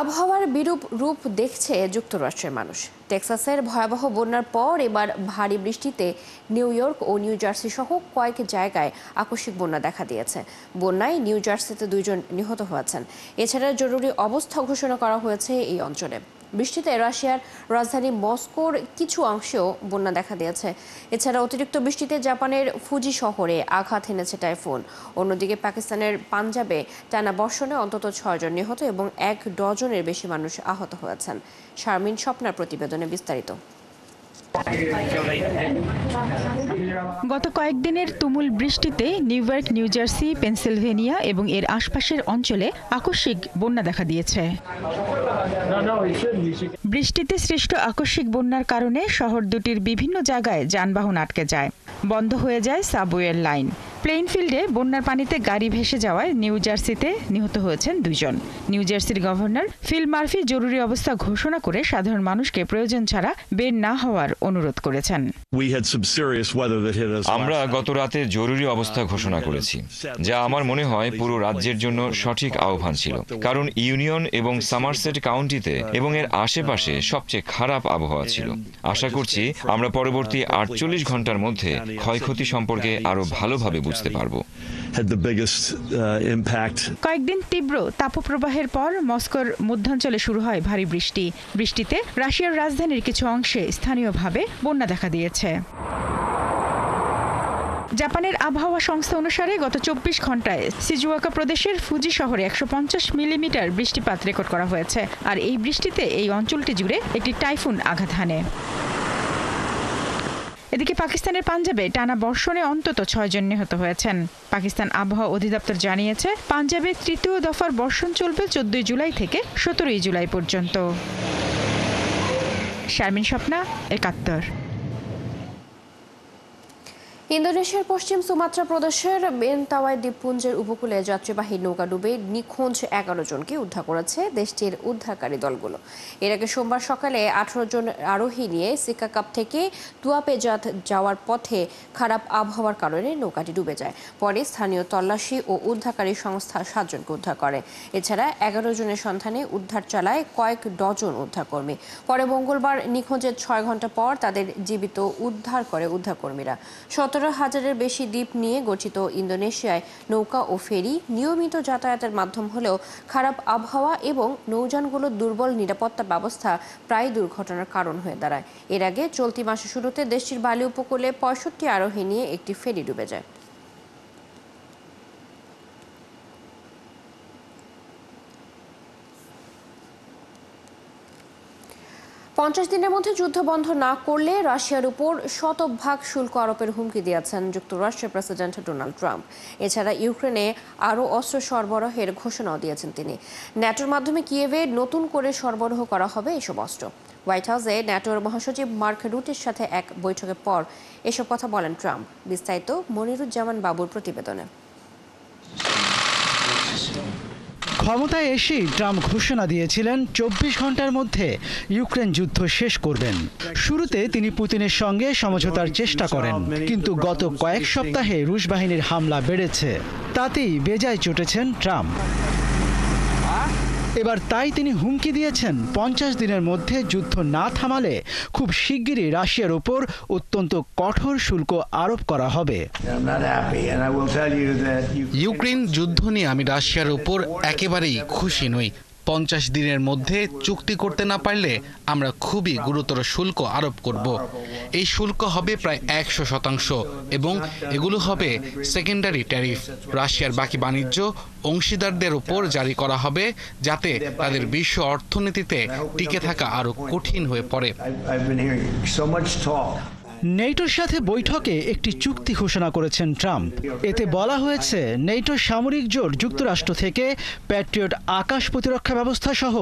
আবহাওয়ার বিরূপ রূপ দেখছে যুক্তরাষ্ট্রের মানুষ। টেক্সাসের ভয়াবহ বন্যার পর এবার ভারী বৃষ্টিতে নিউ ইয়র্ক ও নিউ জার্সি সহ কয়েক জায়গায় আকস্মিক বন্যা দেখা দিয়েছে। বন্যায় নিউ জার্সিতে 2 জন নিহত হয়েছেন। এছাড়া জরুরি অবস্থা ঘোষণা করা হয়েছে এই অঞ্চলে। বৃষ্টিতে রাশিয়ার রাজধানী মস্কোর কিছু অংশেও বন্যা দেখা দিয়েছে। এছাড়া অতিরিক্ত বৃষ্টিতে জাপানের ফুজি শহরে আঘাত এনেছে টাইফুন। অন্যদিকে পাকিস্তানের পাঞ্জাবে টানা বর্ষণে অন্তত 6 জন নিহত এবং 1 ডজনের বেশি মানুষ আহত হয়েছেন। শারমিন স্বপ্নার প্রতিবেদনে বিস্তারিত। গত কয়েকদিনের তুমুল বৃষ্টিতে new York, new jersey, Pennsylvania এবং এর আশপাশের অঞ্চলে আকস্মিক বন্যা দেখা দিয়েছে। বৃষ্টিতে সৃষ্ট আকস্মিক বন্যার কারণে শহর দুটির বিভিন্ন জায়গায় যানবাহন আটকে যায়, বন্ধ হয়ে যায় সাবওয়ের লাইন। প্লেইনফিল্ডে বন্যার পানিতে গাড়ি ভেসে যাওয়ায় নিউ জার্সিতে নিহত হয়েছেন 2 জন। নিউ জার্সির গভর্নর ফিল মার্ফি জরুরি অবস্থা ঘোষণা করে সাধারণ মানুষকে প্রয়োজন ছাড়া বের না হওয়ার অনুরোধ করেছেন। আমরা গত রাতে জরুরি অবস্থা ঘোষণা করেছি, যা আমার মনে হয় পুরো রাজ্যের জন্য সঠিক আহ্বান ছিল, কারণ ইউনিয়ন এবং সামারসেট কাউন্টিতে এবং এর আশেপাশে সবচেয়ে খারাপ আবহাওয়া ছিল। আশা করছি আমরা পরবর্তী 48 ঘন্টার মধ্যে ক্ষয়ক্ষতি সম্পর্কে আরো ভালোভাবে বুঝতে পারব। কয়েকদিন তীব্র তাপপ্রবাহের পর মস্কোর মধ্যাঞ্চলে শুরু হয় ভারী বৃষ্টি। বৃষ্টিতে রাশিয়ার রাজধানীর কিছু অংশে স্থানীয়ভাবে বন্যা দেখা দিয়েছে। জাপানের আবহাওয়া সংস্থা অনুসারে গত 24 ঘন্টায় সিজুওকা প্রদেশের ফুজি শহরে 150 মিলিমিটার বৃষ্টিপাত রেকর্ড করা হয়েছে। আর এই বৃষ্টিতে এই অঞ্চলটি জুড়ে একটি টাইফুন আঘাত হানে। এদিকে পাকিস্তানের পাঞ্জাবে টানা বর্ষণে অন্তত 6 জন নিহত হয়েছেন। পাকিস্তান আবহাওয়া অধিদপ্তর জানিয়েছে, পাঞ্জাবে তৃতীয় দফার বর্ষণ চলবে 14 জুলাই থেকে 17 জুলাই পর্যন্ত। শারমিন স্বপ্না, 71। ইন্দোনেশিয়ার পশ্চিম সুমাত্রা প্রদেশের বেনতাওয়াই দ্বীপপুঞ্জের উপকূলে যাত্রীবাহী নৌকা ডুবে নিখোঁজ 11 জনকে উদ্ধার করেছে দেশটির উদ্ধারকারী দলগুলো। এর আগে সোমবার সকালে 18 জন আরোহী নিয়ে সিকাকাপ থেকে তুয়াপেজাত যাওয়ার পথে খারাপ আবহাওয়ার কারণে নৌকাটি ডুবে যায়। পরে স্থানীয় তল্লাশি ও উদ্ধারকারী সংস্থা 7 জনকে উদ্ধার করে। এছাড়া 11 জনের সন্ধানে উদ্ধার চালায় কয়েক ডজন উদ্ধারকর্মী। পরে মঙ্গলবার নিখোঁজের 6 ঘন্টা পর তাদের জীবিত উদ্ধার করে উদ্ধারকর্মীরা। 17,000-এর বেশি দ্বীপ নিয়ে গঠিত ইন্দোনেশিয়ায় নৌকা ও ফেরি নিয়মিত যাতায়াতের মাধ্যম হলেও খারাপ আবহাওয়া এবং নৌযানগুলোর দুর্বল নিরাপত্তা ব্যবস্থা প্রায় দুর্ঘটনার কারণ হয়ে দাঁড়ায়। এর আগে চলতি মাসের শুরুতে দেশটির বালি উপকূলে 65 আরোহী নিয়ে একটি ফেরি ডুবে যায়। পঞ্চাশ দিনের মধ্যে যুদ্ধ বন্ধ না করলে রাশিয়ার উপর শতভাগ শুল্ক আরোপের হুমকি দিয়েছেন যুক্তরাষ্ট্রের প্রেসিডেন্ট ডোনাল্ড ট্রাম্প। এছাড়া ইউক্রেনে আরও অস্ত্র সরবরাহের ঘোষণাও দিয়েছেন তিনি। ন্যাটোর মাধ্যমে কিয়েভে নতুন করে সরবরাহ করা হবে এসব অস্ত্র। হোয়াইট হাউসে ন্যাটোর মহাসচিব মার্ক রুটের সাথে এক বৈঠকের পর এসব কথা বলেন ট্রাম্প। বিস্তারিত মনিরুজ্জামান বাবুর প্রতিবেদনে। ক্ষমতায় এসেই ট্রাম্প ঘোষণা দিয়েছিলেন 24 ঘন্টার মধ্যে ইউক্রেন যুদ্ধ শেষ করবেন। শুরুতে তিনি পুতিনের সঙ্গে সমঝোতার চেষ্টা করেন, কিন্তু গত কয়েক সপ্তাহে রুশ বাহিনীর হামলা বেড়েছে। তাতেই বেজায় চটেছেন ট্রাম্প। এবার তাই তিনি হুমকি দিয়েছেন 50 দিনের মধ্যে যুদ্ধ না থামালে খুব শিগগিরই রাশিয়ার উপর অত্যন্ত কঠোর শুল্ক আরোপ করা হবে। ইউক্রেন যুদ্ধ নিয়ে আমি রাশিয়ার উপর একেবারেই খুশি নই। 50 দিনের মধ্যে চুক্তি করতে না পারলে আমরা খুবই গুরুতর শুল্ক আরোপ করব। এই শুল্ক হবে প্রায় 100% এবং এগুলো হবে সেকেন্ডারি ট্যারিফ। রাশিয়ার বাকি বাণিজ্য অংশীদারদের উপর জারি করা হবে, যাতে তাদের বিশ্ব অর্থনীতিতে টিকে থাকা আরো কঠিন হয়ে পড়ে। নেটোর সাথে বৈঠকে একটি চুক্তি ঘোষণা করেছেন ট্রাম্প। এতে বলা হয়েছে, নেটোর সামরিক জোট যুক্তরাষ্ট্র থেকে প্যাট্রিয়ট আকাশ প্রতিরক্ষা ব্যবস্থা সহ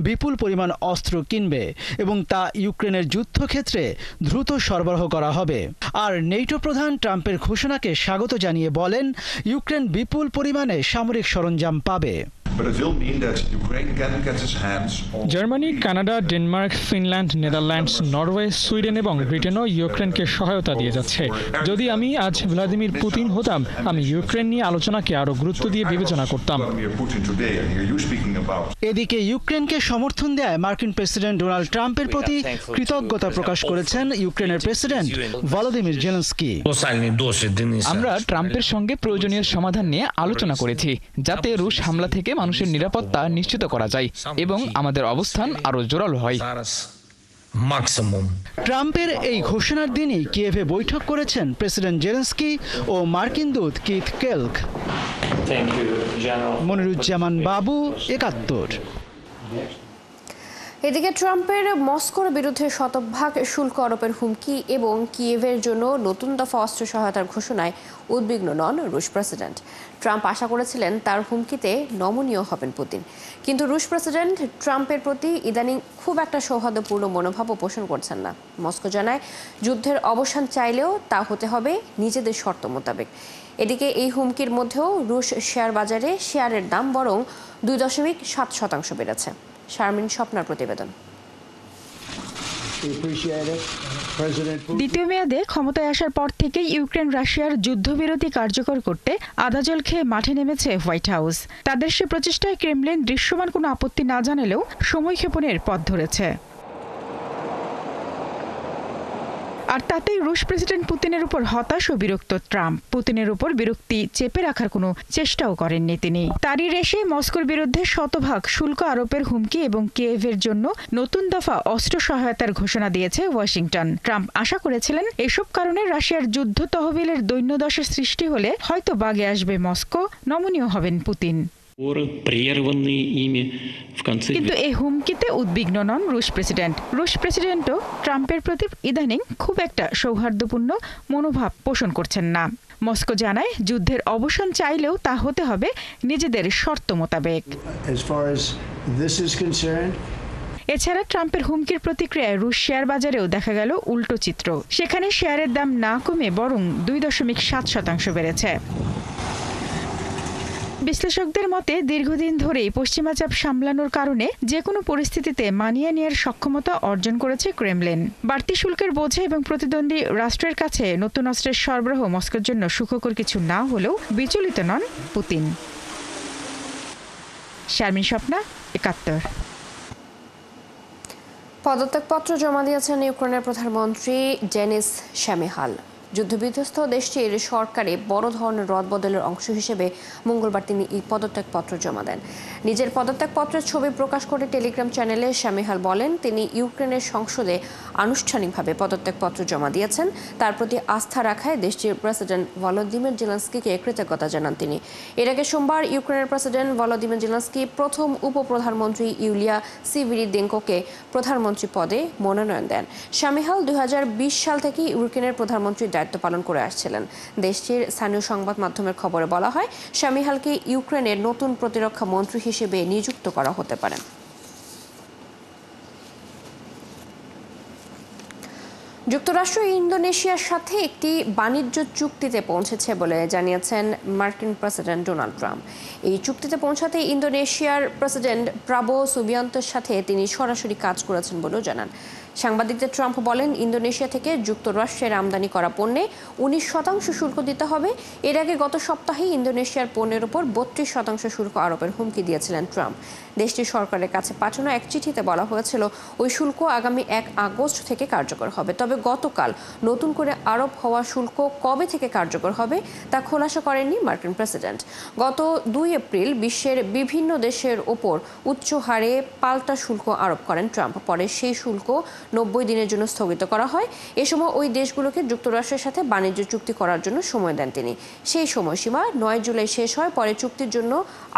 বিপুল পরিমাণ অস্ত্র কিনবে এবং তা ইউক্রেনের যুদ্ধক্ষেত্রে দ্রুত সরবরাহ করা হবে। আর নেটো প্রধান ট্রাম্পের ঘোষণাকে স্বাগত জানিয়ে বলেন, ইউক্রেন বিপুল পরিমাণে সামরিক সরঞ্জাম পাবে। But it will mean that Ukraine can get its hands on Germany, Canada, Denmark, Finland, Netherlands, Norway, Sweden এবং ব্রিটেনও ইউক্রেনকে সহায়তা দিয়ে যাচ্ছে। যদি আমি আজ ভ্লাদিমির পুতিন হতাম, আমি ইউক্রেন নিয়ে আলোচনাকে আরও গুরুত্ব দিয়ে বিবেচনা করতাম। Vladimir Putin today, and hear you speaking about এদিকে ইউক্রেনকে সমর্থন দেয় মার্কিন প্রেসিডেন্ট ডোনাল্ড ট্রাম্পের প্রতি কৃতজ্ঞতা প্রকাশ করেছেন ইউক্রেনের প্রেসিডেন্ট ভলোদিমির জেলেনস্কি। আমরা ট্রাম্পের সঙ্গে প্রয়োজনীয় সমাধান নিয়ে আলোচনা করেছি, যাতে রুশ হামলা থেকে মানুষের নিরাপত্তা নিশ্চিত করা যায় এবং আমাদের অবস্থান আরও জোরালো হয়। ট্রাম্পের এই ঘোষণার দিনই কিয়েভে বৈঠক করেছেন প্রেসিডেন্ট জেলেনস্কি ও মার্কিন দূত কিথ কেলক। মনিরুজ্জামান বাবু, ৭১। এদিকে ট্রাম্পের মস্কোর বিরুদ্ধে শতভাগ শুল্ক আরোপের হুমকি এবং কিয়েভের জন্য নতুন দফা অস্ত্র সহায়তার ঘোষণায় উদ্বিগ্ন নন রুশ প্রেসিডেন্ট। ট্রাম্প আশা করেছিলেন তার হুমকিতে নমনীয় হবেন পুতিন, কিন্তু রুশ প্রেসিডেন্ট ট্রাম্পের প্রতি ইদানিং খুব একটা সৌহার্দ্যপূর্ণ মনোভাবও পোষণ করছেন না। মস্কো জানায় যুদ্ধের অবসান চাইলেও তা হতে হবে নিজেদের শর্ত মোতাবেক। এদিকে এই হুমকির মধ্যেও রুশ শেয়ার বাজারে শেয়ারের দাম বরং 2.7% বেড়েছে। শারমিন স্বপ্নার প্রতিবেদন। দ্বিতীয় মেয়াদে ক্ষমতায় আসার পর থেকে ইউক্রেন রাশিয়ার যুদ্ধবিরতি কার্যকর করতে আদা জল খেয়ে মাঠে নেমেছে হোয়াইট হাউস। তাদের সে প্রচেষ্টায় ক্রেমলিন দৃশ্যমান কোনো আপত্তি না জানালেও সময়ক্ষেপণের পথ ধরেছে। আর তাতেই রুশ প্রেসিডেন্ট পুতিনের উপর হতাশ ও বিরক্ত ট্রাম্প। পুতিনের উপর বিরক্তি চেপে রাখার কোনো চেষ্টাও করেননি তিনি। তারই রেশে মস্কোর বিরুদ্ধে শতভাগ শুল্ক আরোপের হুমকি এবং কিয়েভের জন্য নতুন দফা অস্ত্র সহায়তার ঘোষণা দিয়েছে ওয়াশিংটন। ট্রাম্প আশা করেছিলেন এসব কারণে রাশিয়ার যুদ্ধ তহবিলের দৈন্যদশার সৃষ্টি হলে হয়তো বাগে আসবে মস্কো, নমনীয় হবেন পুতিন। কিন্তু এই হুমকিতে উদ্বিগ্ন নন রুশ প্রেসিডেন্ট। রুশ প্রেসিডেন্টও ট্রাম্পের প্রতি ইদানিং খুব একটা সৌহার্দ্যপূর্ণ মনোভাব পোষণ করছেন না। মস্কো জানায় যুদ্ধের অবসান চাইলেও তা হতে হবে নিজেদের শর্ত মোতাবেক। এছাড়া ট্রাম্পের হুমকির প্রতিক্রিয়ায় রুশ শেয়ার বাজারেও দেখা গেল উল্টো চিত্র। সেখানে শেয়ারের দাম না কমে বরং 2.7% বেড়েছে। বিশ্লেষকদের মতে দীর্ঘদিন ধরেই পশ্চিমা চাপ সামলানোর কারণে যে কোনো পরিস্থিতিতে মানিয়ে নেওয়ার সক্ষমতা অর্জন করেছে ক্রেমলিন। বাড়তি শুল্কের বোঝা এবং প্রতিদ্বন্দ্বী রাষ্ট্রের কাছে নতুন অস্ত্রের সরবরাহ মস্কোর জন্য সুখকর কিছু না হলেও বিচলিত নন পুতিন। শারমিন স্বপ্না, ৭১। পদত্যাগপত্র জমা দিয়েছেন ইউক্রেনের প্রধানমন্ত্রী ডেনিস শামিহাল। যুদ্ধবিধ্বস্ত দেশটির সরকারে বড় ধরনের রদবদলের অংশ হিসেবে মঙ্গলবার তিনি এই পদত্যাগপত্র জমা দেন। নিজের পদত্যাগপত্রের ছবি প্রকাশ করে টেলিগ্রাম চ্যানেলে শামিহাল বলেন তিনি ইউক্রেনের সংসদে আনুষ্ঠানিকভাবে পদত্যাগপত্র জমা দিয়েছেন। তার প্রতি আস্থা রাখায় দেশটির প্রেসিডেন্ট ভলোদিমির জেলেনস্কিকে কৃতজ্ঞতা জানান তিনি। এর আগে সোমবার ইউক্রেনের প্রেসিডেন্ট ভলোদিমির জেলেনস্কি প্রথম উপপ্রধানমন্ত্রী ইউলিয়া সিভিরিদেঙ্কোকে প্রধানমন্ত্রী পদে মনোনয়ন দেন। শামিহাল 2020 সাল থেকে ইউক্রেনের প্রধানমন্ত্রীর দায়িত্ব পালন করে আসছিলেন। দেশটির স্থানীয় সংবাদ মাধ্যমের খবরে বলা হয় শামিহালকে ইউক্রেনের নতুন প্রতিরক্ষা মন্ত্রী হিসেবে নিযুক্ত করা হতে পারে। যুক্তরাষ্ট্র ইন্দোনেশিয়ার সাথে একটি বাণিজ্য চুক্তিতে পৌঁছেছে বলে জানিয়েছেন মার্কিন প্রেসিডেন্ট ডোনাল্ড ট্রাম্প। এই চুক্তিতে পৌঁছাতে ইন্দোনেশিয়ার প্রেসিডেন্ট প্রাবোও সুবিয়ান্তোর সাথে তিনি সরাসরি কাজ করেছেন বলেও জানান। সাংবাদিকদের ট্রাম্প বলেন ইন্দোনেশিয়া থেকে যুক্তরাষ্ট্রের আমদানি করা পণ্যে 19% শুল্ক দিতে হবে। এর আগে গত সপ্তাহে ইন্দোনেশিয়ার পণ্যের উপর 32% শুল্ক আরোপের হুমকি দিয়েছিলেন ট্রাম্প। দেশটির সরকারের কাছে পাঠানো এক চিঠিতে বলা হয়েছিল ওই শুল্ক আগামী 1 আগস্ট থেকে কার্যকর হবে। তবে গতকাল নতুন করে আরোপ হওয়া শুল্ক কবে থেকে কার্যকর হবে তা খোলাসা করেননি মার্কিন প্রেসিডেন্ট। গত 2 এপ্রিল বিশ্বের বিভিন্ন দেশের ওপর উচ্চ হারে পাল্টা শুল্ক আরোপ করেন ট্রাম্প। পরে সেই শুল্ক 90 দিনের জন্য স্থগিত করা হয়। এ সময় ওই দেশগুলোকে যুক্তরাষ্ট্রের সাথে বাণিজ্য চুক্তি করার জন্য সময় দেন তিনি। সেই সময়সীমা 9 জুলাই শেষ হয়। পরে চুক্তির জন্য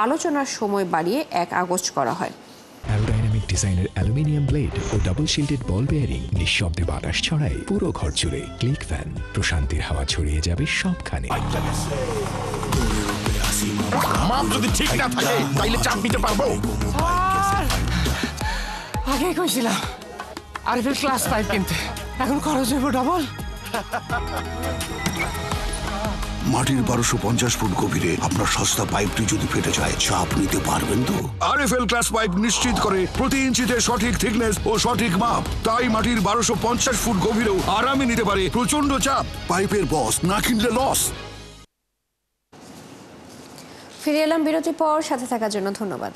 আলোচনার সময় বাড়িয়ে 1 আগস্ট করা হয়। অ্যারোডাইনামিক ডিজাইনের aluminium blade O double shielded বল বেয়ারিং নিঃশব্দে বাতাস ছড়ায় পুরো ঘর জুড়ে। ক্লিক ফ্যান, প্রশান্তির হাওয়া ছড়িয়ে যাবে সবখানে। মাপ যদি ঠিক না থাকে তাইলে চাপ নিতে পারবো। আগে কইছিলাম আরিফের ক্লাস 5 কিনতে, এখন খরচ হইব ডাবল। মাটির 1250 ফুট গভীরে আপনার সস্তা পাইপটি যদি ফেটে যায়, চাপ নিতে পারবেন তো? আরএফএল ক্লাস পাইপ নিশ্চিত করে প্রতি ইঞ্চিতে সঠিক থিকনেস ও সঠিক মাপ। তাই মাটির 1250 ফুট গভীরেও আরামে নিতে পারে প্রচন্ড চাপ। পাইপের বস, না কিনলে লস। ফিরে এলাম বিরতির পর, সাথে থাকার জন্য ধন্যবাদ।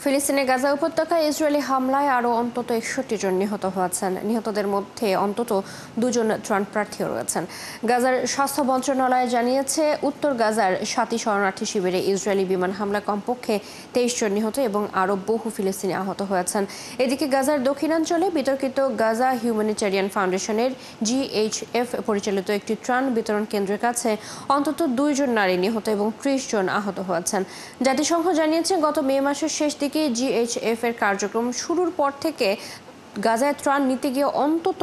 ফিলিস্তিনের গাজা উপত্যকায় ইসরায়েলি হামলায় আরও অন্তত 61 জন নিহত হয়েছেন। নিহতদের মধ্যে অন্তত 2 জন ত্রাণ প্রার্থীও রয়েছেন। গাজার স্বাস্থ্য মন্ত্রণালয় জানিয়েছে, উত্তর গাজার 7টি শরণার্থী শিবিরে ইসরায়েলি বিমান হামলা কমপক্ষে 23 জন নিহত এবং আরও বহু ফিলিস্তিনি আহত হয়েছেন। এদিকে গাজার দক্ষিণাঞ্চলে বিতর্কিত গাজা হিউম্যানিটেরিয়ান ফাউন্ডেশনের GHF পরিচালিত একটি ত্রাণ বিতরণ কেন্দ্রের কাছে অন্তত 2 জন নারী নিহত এবং 30 জন আহত হয়েছেন। জাতিসংঘ জানিয়েছে, গত মে মাসের শেষ দিকে GHF এর কার্যক্রম শুরুর পর থেকে গাজায় ত্রাণ নিতে গিয়ে অন্তত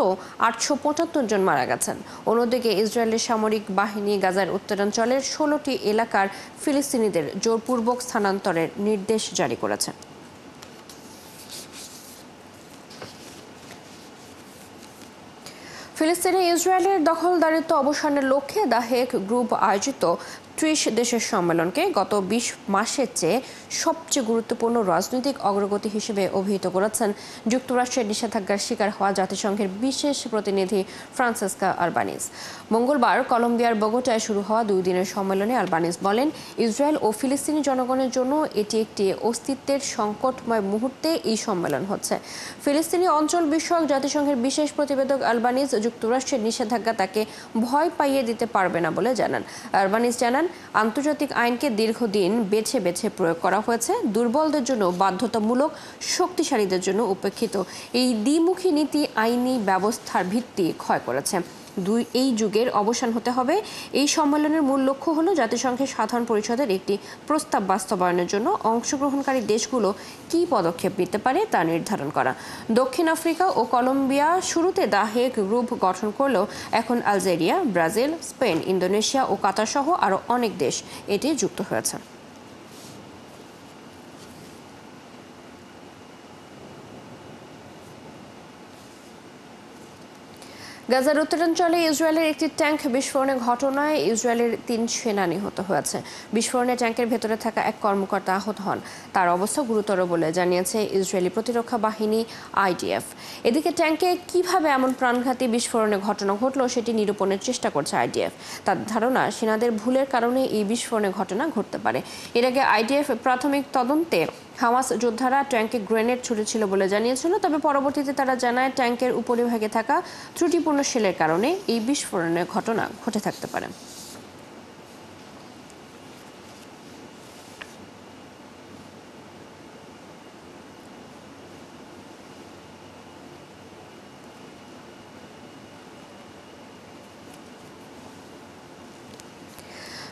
875 জন মারা গেছেন। অন্যদিকে ইসরায়েলের সামরিক বাহিনী গাজার উত্তরাঞ্চলের 16টি এলাকার ফিলিস্তিনিদের জোরপূর্বক স্থানান্তরের নির্দেশ জারি করেছে। ফিলিস্তিনে ইসরায়েলের দখলদারিত্ব অবসানের লক্ষ্যে দ্য হেগ গ্রুপ আয়োজিত 30 দেশের সম্মেলনকে গত 20 মাসের চেয়ে সবচেয়ে গুরুত্বপূর্ণ রাজনৈতিক অগ্রগতি হিসেবে অভিহিত করেছেন যুক্তরাষ্ট্রের নিষেধাজ্ঞার শিকার হওয়া জাতিসংঘের বিশেষ প্রতিনিধি ফ্রান্সেসকা আলবানিজ। মঙ্গলবার কলম্বিয়ার বোগোটায় শুরু হওয়া 2 দিনের সম্মেলনে আলবানিজ বলেন, ইসরায়েল ও ফিলিস্তিনি জনগণের জন্য এটি একটি অস্তিত্বের সংকটময় মুহূর্তে এই সম্মেলন হচ্ছে। ফিলিস্তিনি অঞ্চল বিষয়ক জাতিসংঘের বিশেষ প্রতিবেদক আলবানিজ যুক্তরাষ্ট্রের নিষেধাজ্ঞা তাকে ভয় পাইয়ে দিতে পারবে না বলে জানান। আলবানিজ জানান, আন্তর্জাতিক আইনকে দীর্ঘদিন বেছে বেছে প্রয়োগ করা হয়েছে, দুর্বলদের জন্য বাধ্যতামূলক, শক্তিশালীদের জন্য উপেক্ষিত। এই দ্বিমুখী নীতি আইনি ব্যবস্থার ভিত্তি ক্ষয় করেছে। এই যুগের অবসান হতে হবে। এই সম্মেলনের মূল লক্ষ্য হলো জাতিসংঘের সাধারণ পরিষদের একটি প্রস্তাব বাস্তবায়নের জন্য অংশগ্রহণকারী দেশগুলো কী পদক্ষেপ নিতে পারে তা নির্ধারণ করা। দক্ষিণ আফ্রিকা ও কলম্বিয়া শুরুতে দ্য হেগ গ্রুপ গঠন করলেও এখন আলজেরিয়া, ব্রাজিল, স্পেন, ইন্দোনেশিয়া ও কাতার সহ আরও অনেক দেশ এটি যুক্ত হয়েছে। গাজার উত্তরাঞ্চলে ইসরায়েলের একটি ট্যাঙ্ক বিস্ফোরণের ঘটনায় ইসরায়েলের 3 সেনা নিহত হয়েছে। বিস্ফোরণে ট্যাঙ্কের ভেতরে থাকা এক কর্মকর্তা আহত হন। তার অবস্থা গুরুতর বলে জানিয়েছে ইসরায়েলি প্রতিরক্ষা বাহিনী IDF। এদিকে ট্যাঙ্কে কিভাবে এমন প্রাণঘাতী বিস্ফোরণের ঘটনা ঘটলো সেটি নিরূপণের চেষ্টা করছে IDF। তার ধারণা, সেনাদের ভুলের কারণে এই বিস্ফোরণের ঘটনা ঘটতে পারে। এর আগে IDF প্রাথমিক তদন্তে হামাস যোদ্ধারা ট্যাঙ্কে গ্রেনেড ছুড়েছিল বলে জানিয়েছিল, তবে পরবর্তীতে তারা জানায় ট্যাঙ্কের উপরিভাগে থাকা ত্রুটিপূর্ণ শেলের কারণে এই বিস্ফোরণের ঘটনা ঘটে থাকতে পারে।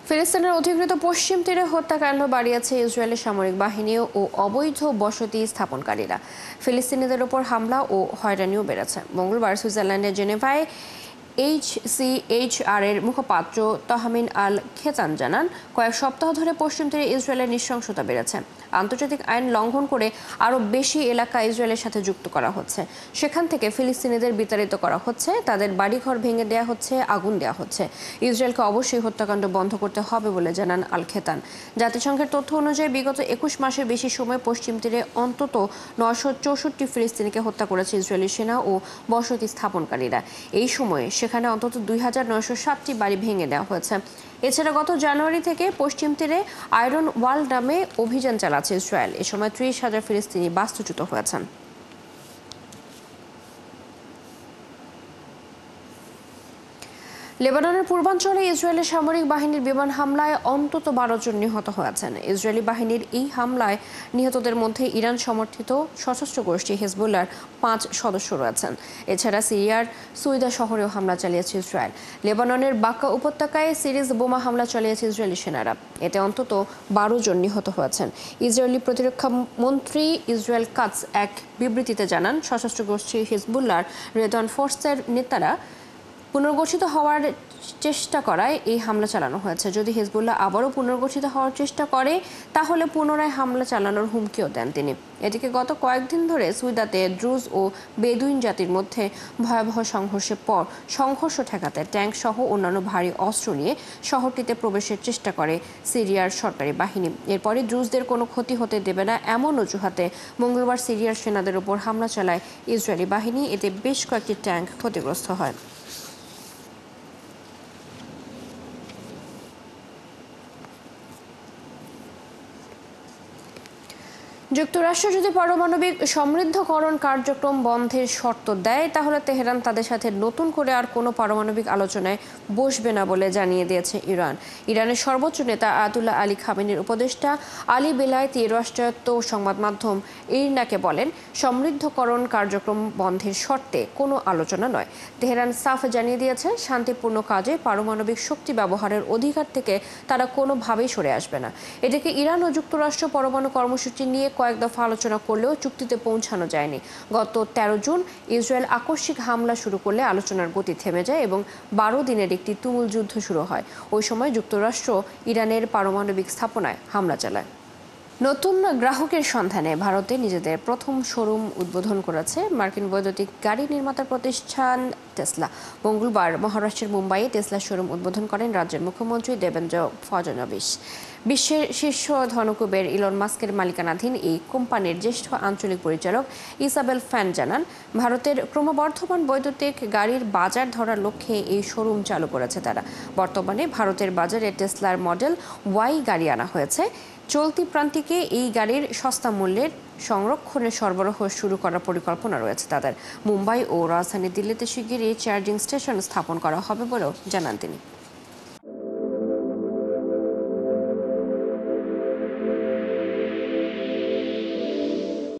ফিলিস্তিনের অধিকৃত পশ্চিম তীরে হত্যাকাণ্ড বাড়িয়েছে ইসরায়েলের সামরিক বাহিনী ও অবৈধ বসতি স্থাপনকারীরা। ফিলিস্তিনিদের ওপর হামলা ও হয়রানিও বেড়েছে। মঙ্গলবার সুইজারল্যান্ডের জেনেভায় HCHR এর মুখপাত্র তহমিন আল খেতান জানান, কয়েক সপ্তাহ ধরে পশ্চিম তীরে ইসরায়েলের নৃশংসতা বেড়েছে। আন্তর্জাতিক আইন লঙ্ঘন করে আরও বেশি এলাকা ইসরায়েলের সাথে যুক্ত করা হচ্ছে। সেখান থেকে ফিলিস্তিনিদের বিতাড়িত করা হচ্ছে, তাদের বাড়িঘর ভেঙে দেওয়া হচ্ছে, আগুন দেওয়া হচ্ছে। ইসরায়েলকে অবশ্যই হত্যাকাণ্ড বন্ধ করতে হবে বলে জানান আল খেতান। জাতিসংঘের তথ্য অনুযায়ী বিগত 21 মাসের বেশি সময় পশ্চিম তীরে অন্তত 964 ফিলিস্তিনিকে হত্যা করেছে ইসরায়েলি সেনা ও বসতি স্থাপনকারীরা। এই সময়ে সেখানে অন্তত 2907টি বাড়ি ভেঙে দেওয়া হয়েছে। এছাড়া গত জানুয়ারি থেকে পশ্চিম তীরে আয়রন ওয়াল নামে অভিযান চালাচ্ছে ইসরায়েল। এ সময় 30,000 ফিলিস্তিনি বাস্তুচ্যুত হয়েছেন। লেবাননের পূর্বাঞ্চলে ইসরায়েলের সামরিক বাহিনীর বিমান হামলায় অন্তত 12 জন নিহত হয়েছেন। ইসরায়েলি বাহিনীর এই হামলায় নিহতদের মধ্যে ইরান সমর্থিত সশস্ত্র গোষ্ঠী হিজবুল্লাহর 5 সদস্য রয়েছেন। এছাড়া সিরিয়ার সুইদা শহরেও হামলা চালিয়েছে ইসরায়েল। লেবাননের বাক্কা উপত্যকায় সিরিজ বোমা হামলা চালিয়েছে ইসরায়েলি সেনারা। এতে অন্তত 12 জন নিহত হয়েছেন। ইসরায়েলি প্রতিরক্ষা মন্ত্রী ইসরায়েল কাটস এক বিবৃতিতে জানান, সশস্ত্র গোষ্ঠী হিজবুল্লাহর রেদওয়ান ফোর্সের নেতারা পুনর্গঠিত হওয়ার চেষ্টা করায় এই হামলা চালানো হয়েছে। যদি হিজবুল্লাহ আবারও পুনর্গঠিত হওয়ার চেষ্টা করে তাহলে পুনরায় হামলা চালানোর হুমকিও দেন তিনি। এদিকে গত কয়েকদিন ধরে সুইদাতে দ্রুজ ও বেদুইন জাতির মধ্যে ভয়াবহ সংঘর্ষের পর সংঘর্ষ ঠেকাতে ট্যাঙ্ক সহ অন্যান্য ভারী অস্ত্র নিয়ে শহরটিতে প্রবেশের চেষ্টা করে সিরিয়ার সরকারি বাহিনী। এরপরে দ্রুজদের কোনো ক্ষতি হতে দেবে না এমন অজুহাতে মঙ্গলবার সিরিয়ার সেনাদের উপর হামলা চালায় ইসরায়েলি বাহিনী। এতে বেশ কয়েকটি ট্যাঙ্ক ক্ষতিগ্রস্ত হয়। যুক্তরাষ্ট্র যদি পারমাণবিক সমৃদ্ধকরণ কার্যক্রম বন্ধের শর্ত দেয় তাহলে তেহরান তাদের সাথে নতুন করে আর কোনো পারমাণবিক আলোচনায় বসবে না বলে জানিয়ে দিয়েছে ইরান। ইরানের সর্বোচ্চ নেতা আয়াতুল্লাহ আলী খামেনির উপদেষ্টা আলী বেলায়েতি রাষ্ট্রায়ত্ত সংবাদ মাধ্যম ইরনাকে বলেন, সমৃদ্ধকরণ কার্যক্রম বন্ধের শর্তে কোনো আলোচনা নয়। তেহরান সাফ জানিয়ে দিয়েছে, শান্তিপূর্ণ কাজে পারমাণবিক শক্তি ব্যবহারের অধিকার থেকে তারা কোনোভাবেই সরে আসবে না। এদিকে ইরান ও যুক্তরাষ্ট্র পরমাণু কর্মসূচি নিয়ে কয়েক দফা আলোচনা করলেও চুক্তিতে পৌঁছানো যায়নি। গত 13 জুন ইসরায়েল আকস্মিক হামলা শুরু করলে আলোচনার গতি থেমে যায় এবং 12 দিনের একটি তুমুল যুদ্ধ শুরু হয়। ওই সময় যুক্তরাষ্ট্র ইরানের পারমাণবিক স্থাপনায় হামলা চালায়। নতুন গ্রাহকের সন্ধানে ভারতে নিজেদের প্রথম শোরুম উদ্বোধন করেছে মার্কিন বৈদ্যুতিক গাড়ি নির্মাতা প্রতিষ্ঠান টেসলা। মঙ্গলবার মহারাষ্ট্রের মুম্বাইয়ে টেসলা শোরুম উদ্বোধন করেন রাজ্যের মুখ্যমন্ত্রী দেবেন্দ্র ফডনবিস। বিশ্বের শীর্ষ ধনকুবের ইলন মাস্কের মালিকানাধীন এই কোম্পানির জ্যেষ্ঠ আঞ্চলিক পরিচালক ইসাবেল ফ্যান জানান, ভারতের ক্রমবর্ধমান বৈদ্যুতিক গাড়ির বাজার ধরার লক্ষ্যে এই শোরুম চালু করেছে তারা। বর্তমানে ভারতের বাজারে টেসলার মডেল ওয়াই গাড়ি আনা হয়েছে। চলতি প্রান্তিকে এই গাড়ির সস্তা মূল্যের সংরক্ষণের সরবরাহ শুরু করার পরিকল্পনা রয়েছে তাদের। মুম্বাই ও রাজধানী দিল্লিতে শিগগিরই চার্জিং স্টেশন স্থাপন করা হবে বলেও জানান তিনি।